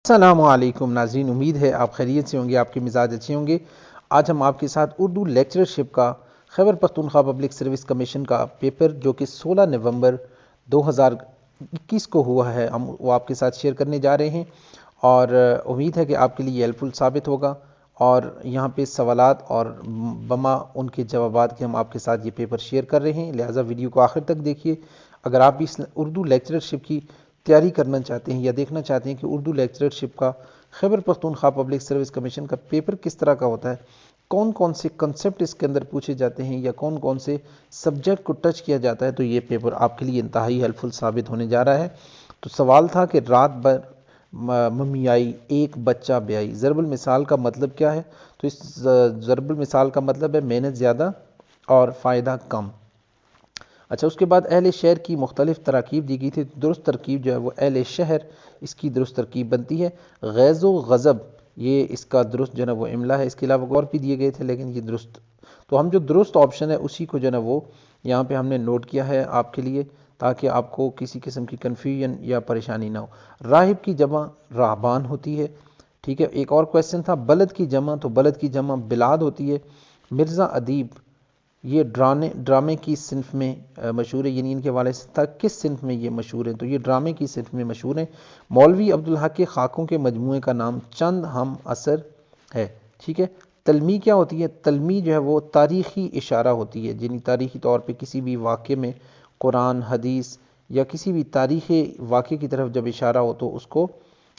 السلام علیکم ناظرین، امید ہے آپ خیریت سے ہوں گے، آپ کے مزاج اچھے ہوں گے۔ آج ہم آپ کے ساتھ اردو لیکچرشپ کا Khyber Pakhtunkhwa public service commission کا پیپر جو کہ 16 نومبر 2021 کو ہوا ہے، ہم وہ آپ کے ساتھ شیئر کرنے جا رہے ہیں اور امید ہے کہ آپ کے لیے ہیلپ فل ثابت ہوگا۔ اور یہاں پہ سوالات اور بما ان کے جوابات کے ہم آپ کے ساتھ یہ پیپر شیئر کر رہے ہیں، لہٰذا ویڈیو کو آخر تک دیکھیے۔ اگر آپ اس اردو لیکچرشپ کی تیاری کرنا چاہتے ہیں یا دیکھنا چاہتے ہیں کہ اردو لیکچرشپ کا Khyber Pakhtunkhwa public service commission کا پیپر کس طرح کا ہوتا ہے، کون کون سے کنسپٹ اس کے اندر پوچھے جاتے ہیں یا کون کون سے سبجیکٹ کو ٹچ کیا جاتا ہے، تو یہ پیپر آپ کے لیے انتہائی ہیلپ فل ثابت ہونے جا رہا ہے۔ تو سوال تھا کہ رات بھر ممی آئی ایک بچہ بیائی، ضرب المثال کا مطلب کیا ہے؟ تو اس ضرب المثال کا مطلب ہے محنت زیادہ اور فائدہ کم۔ اچھا، اس کے بعد اہل شہر کی مختلف تراکیب دی گئی تھی۔ درست ترکیب جو ہے وہ اہل شہر اس کی درست ترکیب بنتی ہے۔ غیظ و غضب یہ اس کا درست جو ہے وہ املا ہے، اس کے علاوہ اور بھی دیے گئے تھے لیکن یہ درست، تو ہم جو درست آپشن ہے اسی کو جو ہے وہ یہاں پہ ہم نے نوٹ کیا ہے آپ کے لیے، تاکہ آپ کو کسی قسم کی کنفیوژن یا پریشانی نہ ہو۔ راہب کی جمع راہبان ہوتی ہے، ٹھیک ہے۔ ایک اور کویسچن تھا بلد کی جمع، تو بلد کی جمع بلاد ہوتی ہے۔ مرزا ادیب یہ ڈرامے کی صنف میں مشہور ہے، یعنی ان کے حوالے سے تھا کس صنف میں یہ مشہور ہیں، تو یہ ڈرامے کی صنف میں مشہور ہیں۔ مولوی عبدالحق کے خاکوں کے مجموعے کا نام چند ہم اثر ہے، ٹھیک ہے۔ تلمی کیا ہوتی ہے؟ تلمی جو ہے وہ تاریخی اشارہ ہوتی ہے، یعنی تاریخی طور پہ کسی بھی واقعے میں قرآن حدیث یا کسی بھی تاریخی واقعے کی طرف جب اشارہ ہو تو اس کو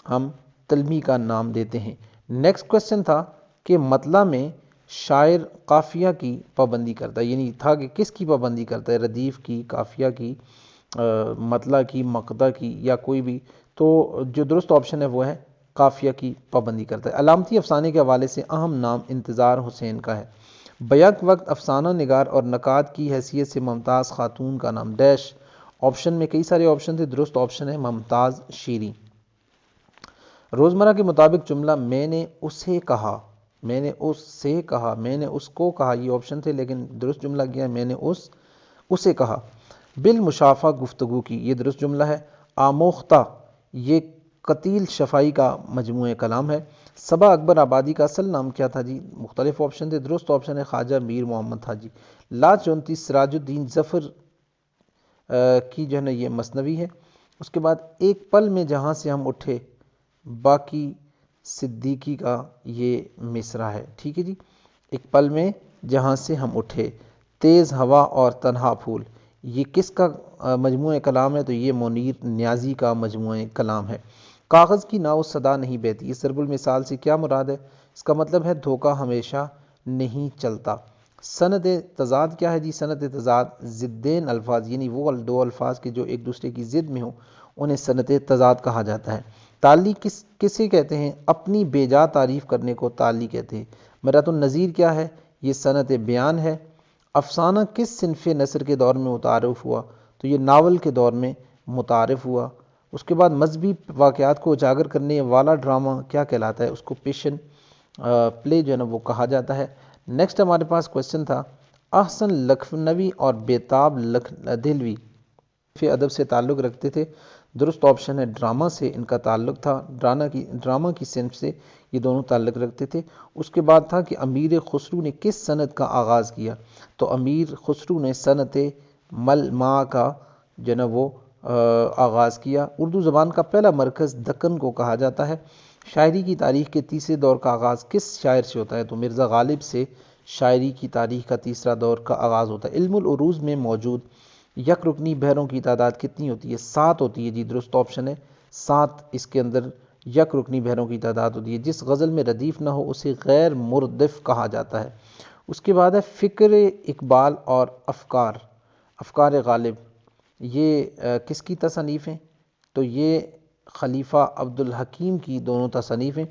ہم تلمی کا نام دیتے ہیں۔ نیکسٹ کویسچن تھا کہ مطلع میں شاعر قافیہ کی پابندی کرتا ہے، یعنی تھا کہ کس کی پابندی کرتا ہے، ردیف کی، قافیہ کی، مطلع کی، مقطع کی یا کوئی بھی، تو جو درست آپشن ہے وہ ہے قافیہ کی پابندی کرتا ہے۔ علامتی افسانے کے حوالے سے اہم نام انتظار حسین کا ہے۔ بیک وقت افسانہ نگار اور نقاد کی حیثیت سے ممتاز خاتون کا نام ڈیش، آپشن میں کئی سارے آپشن تھے، درست آپشن ہے ممتاز شیریں۔ روزمرہ کے مطابق جملہ میں نے اسے کہا، میں نے اس سے کہا، میں نے اس کو کہا، یہ آپشن تھے لیکن درست جملہ کیا ہے، میں نے اسے کہا۔ بالمشافہ گفتگو کی، یہ درست جملہ ہے۔ آموختہ یہ قتیل شفائی کا مجموعہ کلام ہے۔ صبا اکبر آبادی کا اصل نام کیا تھا جی؟ مختلف آپشن تھے، درست آپشن ہے خواجہ میر محمد حاجی۔ لا 34 سراج الدین ظفر کی جو ہے نا یہ مثنوی ہے۔ اس کے بعد ایک پل میں جہاں سے ہم اٹھے باقی صدیقی کا یہ مصرع ہے، ٹھیک ہے جی۔ ایک پل میں جہاں سے ہم اٹھے، تیز ہوا اور تنہا پھول، یہ کس کا مجموعہ کلام ہے؟ تو یہ منیر نیازی کا مجموعہ کلام ہے۔ کاغذ کی ناؤ صدا نہیں بہتی، اس ضرب المثال سے کیا مراد ہے؟ اس کا مطلب ہے دھوکہ ہمیشہ نہیں چلتا۔ سند تضاد کیا ہے جی؟ سند تضاد ضدین الفاظ، یعنی وہ دو الفاظ کے جو ایک دوسرے کی ضد میں ہوں انہیں سند تضاد کہا جاتا ہے۔ تعلی کسے کہتے ہیں؟ اپنی بے جا تعریف کرنے کو تعلی کہتے ہیں۔ مرات النظیر کیا ہے؟ یہ صنعت بیان ہے۔ افسانہ کس صنف نثر کے دور میں متعارف ہوا؟ تو یہ ناول کے دور میں متعارف ہوا۔ اس کے بعد مذہبی واقعات کو اجاگر کرنے والا ڈرامہ کیا کہلاتا ہے؟ اس کو پیشن پلے جو ہے نا وہ کہا جاتا ہے۔ نیکسٹ ہمارے پاس کویسچن تھا احسن لکھنوی اور بیتاب دہلوی فی ادب سے تعلق رکھتے تھے، درست آپشن ہے ڈرامہ سے ان کا تعلق تھا، ڈرامہ کی صنف سے یہ دونوں تعلق رکھتے تھے۔ اس کے بعد تھا کہ امیر خسرو نے کس صنعت کا آغاز کیا؟ تو امیر خسرو نے صنعت ملمہ کا جو ہے نا وہ آغاز کیا۔ اردو زبان کا پہلا مرکز دکن کو کہا جاتا ہے۔ شاعری کی تاریخ کے تیسرے دور کا آغاز کس شاعر سے ہوتا ہے؟ تو مرزا غالب سے شاعری کی تاریخ کا تیسرا دور کا آغاز ہوتا ہے۔ علم العروض میں موجود یک رکنی بحروں کی تعداد کتنی ہوتی ہے؟ 7 ہوتی ہے جی، درست آپشن ہے 7، اس کے اندر یک رکنی بحروں کی تعداد ہوتی ہے۔ جس غزل میں ردیف نہ ہو اسے غیر مردف کہا جاتا ہے۔ اس کے بعد ہے فکر اقبال اور افکار غالب، یہ کس کی تصانیف ہیں؟ تو یہ خلیفہ عبدالحکیم کی دونوں تصانیف ہیں۔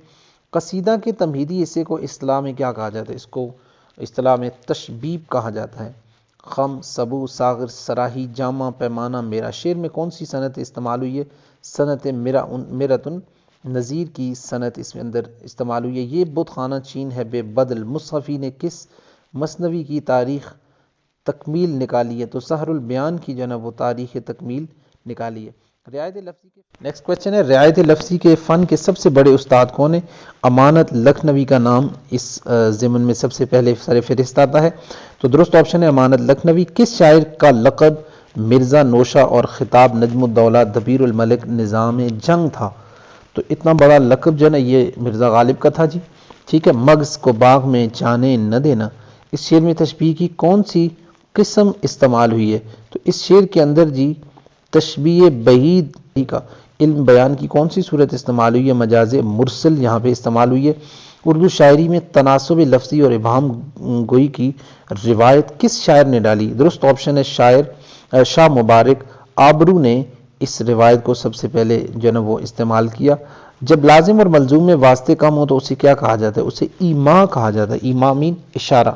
قصیدہ کے تمہیدی حصے کو اصطلاح میں کیا کہا جاتا ہے؟ اس کو اصطلاح میں تشبیب کہا جاتا ہے۔ خم، سبو، ساغر، سراہی، جامع، پیمانہ، میرا، شعر میں کون سی صنعت استعمال ہوئی ہے؟ صنعت مرۃ النظیر کی صنعت اس میں اندر استعمال ہوئی ہے۔ یہ بت خانہ چین ہے بے بدل، مصحفی نے کس مثنوی کی تاریخ تکمیل نکالی ہے؟ تو سحر البیان کی جو ہے نا وہ تاریخ تکمیل نکالی ہے۔ رعایت لفظی کے نیکسٹ کویشچن ہے، رعایت لفظی کے فن کے سب سے بڑے استاد کون ہیں؟ امانت لکھنوی کا نام اس ضمن میں سب سے پہلے سر فہرست آتا ہے، تو درست آپشن ہے امانت لکھنوی۔ کس شاعر کا لقب مرزا نوشہ اور خطاب نجم الدولہ دبیر الملک نظام جنگ تھا؟ تو اتنا بڑا لقب جو ہے نا یہ مرزا غالب کا تھا جی، ٹھیک ہے۔ مغز کو باغ میں جانے نہ دینا، اس شعر میں تشبیہ کی کون سی قسم استعمال ہوئی ہے؟ تو اس شعر کے اندر جی تشبیہ بعید کا علم بیان کی کون سی صورت استعمال ہوئی ہے؟ مجاز مرسل یہاں پہ استعمال ہوئی ہے۔ اردو شاعری میں تناسب لفظی اور ابہام گوئی کی روایت کس شاعر نے ڈالی؟ درست آپشن ہے شاہ مبارک آبرو نے اس روایت کو سب سے پہلے جو ہے نا وہ استعمال کیا۔ جب لازم اور ملزوم میں واسطے کم ہو تو اسے کیا کہا جاتا ہے؟ اسے ایما کہا جاتا ہے، ایما مین اشارہ۔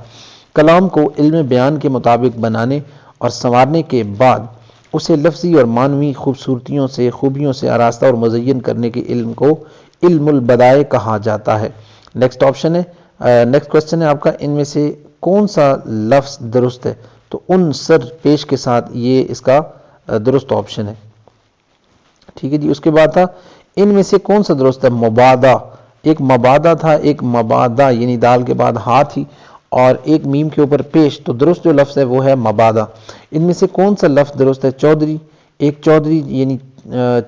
کلام کو علم بیان کے مطابق بنانے اور سنوارنے کے بعد اسے لفظی اور معنوی خوبیوں سے آراستہ اور مزین کرنے کے علم کو علم البدائع کہا جاتا ہے۔ نیکسٹ آپشن ہے نیکسٹ کویسچن ہے آپ کا، ان میں سے کون سا لفظ درست ہے؟ تو عنصر پیش کے ساتھ یہ اس کا درست آپشن ہے، ٹھیک ہے جی۔ اس کے بعد تھا ان میں سے کون سا درست ہے؟ مبادہ، ایک مبادہ تھا، ایک مبادہ یعنی دال کے بعد ہا تھی اور ایک میم کے اوپر پیش، تو درست جو لفظ ہے وہ ہے مبادہ۔ ان میں سے کون سا لفظ درست ہے؟ چودھری، ایک چودھری یعنی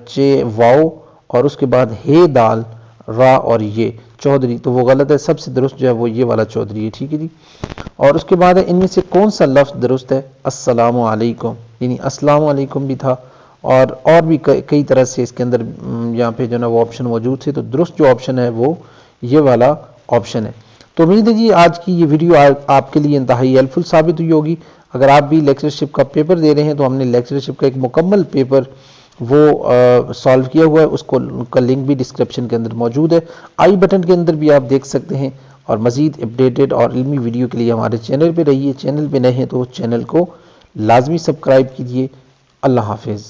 چے واؤ اور اس کے بعد ہے دال را اور یہ چودھری، تو وہ غلط ہے، سب سے درست جو ہے وہ یہ والا چودھری ہے، ٹھیک ہے جی۔ اور اس کے بعد ہے ان میں سے کون سا لفظ درست ہے؟ السلام علیکم، یعنی السلام علیکم بھی تھا اور بھی کئی طرح سے اس کے اندر یہاں پہ جو نا وہ آپشن موجود تھے، تو درست جو آپشن ہے وہ یہ والا آپشن ہے۔ تو امید ہے جی آج کی یہ ویڈیو آپ کے لیے انتہائی ہیلپ فل ثابت ہوئی ہوگی۔ اگر آپ بھی لیکچرشپ کا پیپر دے رہے ہیں تو ہم نے لیکچرشپ کا ایک مکمل پیپر وہ سالو کیا ہوا ہے، اس کا لنک بھی ڈسکرپشن کے اندر موجود ہے، آئی بٹن کے اندر بھی آپ دیکھ سکتے ہیں۔ اور مزید اپڈیٹڈ اور علمی ویڈیو کے لیے ہمارے چینل پہ رہیے، چینل پہ نئے ہیں تو چینل کو لازمی سبسکرائب کیجیے۔ اللہ حافظ۔